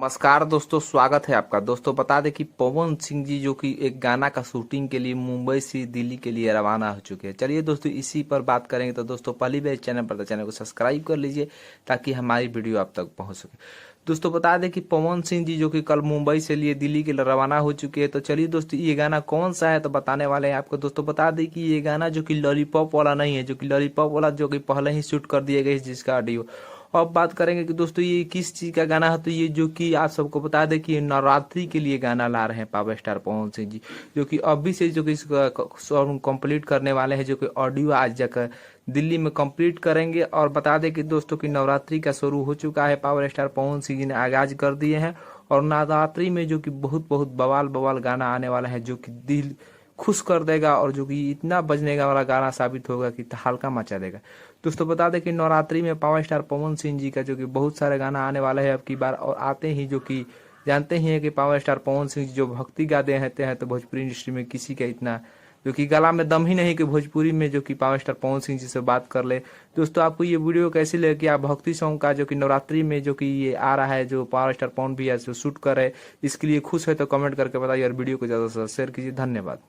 नमस्कार दोस्तों, स्वागत है आपका। दोस्तों बता दें कि पवन सिंह जी जो कि एक गाना का शूटिंग के लिए मुंबई से दिल्ली के लिए रवाना हो चुके हैं। चलिए दोस्तों इसी पर बात करेंगे। तो दोस्तों पहली बार चैनल पर, तो चैनल को सब्सक्राइब कर लीजिए ताकि हमारी वीडियो आप तक पहुंच सके। दोस्तों बता दें कि पवन सिंह जी जो कि कल मुंबई से लिए दिल्ली के लिए रवाना हो चुके हैं। तो चलिए दोस्तों ये गाना कौन सा है तो बताने वाले हैं आपको। दोस्तों बता दें कि ये गाना जो कि लॉलीपॉप वाला नहीं है, जो कि लॉलीपॉप वाला जो कि पहले ही शूट कर दिया गया जिसका ऑडियो। अब बात करेंगे कि दोस्तों ये किस चीज़ का गाना है। तो ये जो कि आप सबको बता दें कि ये नवरात्रि के लिए गाना ला रहे हैं पावर स्टार पवन सिंह जी, जो कि अभी से जो कि इसका सॉन्ग कंप्लीट करने वाले हैं, जो कि ऑडियो आज जाकर दिल्ली में कंप्लीट करेंगे। और बता दें कि दोस्तों की नवरात्रि का शुरू हो चुका है, पावर स्टार पवन सिंह जी ने आगाज कर दिए हैं। और नवरात्रि में जो कि बहुत बहुत बवाल बवाल गाना आने वाला है, जो कि दिल खुश कर देगा और जो कि इतना बजने का वाला गाना साबित होगा कि हल्का मचा देगा। दोस्तों बता दें कि नवरात्रि में पावर स्टार पवन सिंह जी का जो कि बहुत सारे गाना आने वाले हैं अब की बार। और आते ही जो कि जानते ही हैं कि पावर स्टार पवन सिंह जी जो भक्ति गाते रहते हैं, तो भोजपुरी इंडस्ट्री में किसी का इतना जो कि गला में दम ही नहीं कि भोजपुरी में जो कि पावर स्टार पवन सिंह जी से बात कर ले। दोस्तों आपको ये वीडियो कैसी लगे कि आप भक्ति सॉन्ग का जो कि नवरात्रि में जो कि ये आ रहा है, जो पावर स्टार पवन भी है जो शूट कर रहे हैं, इसके लिए खुश है तो कमेंट करके बताइए और वीडियो को ज़्यादा से ज़्यादा शेयर कीजिए। धन्यवाद।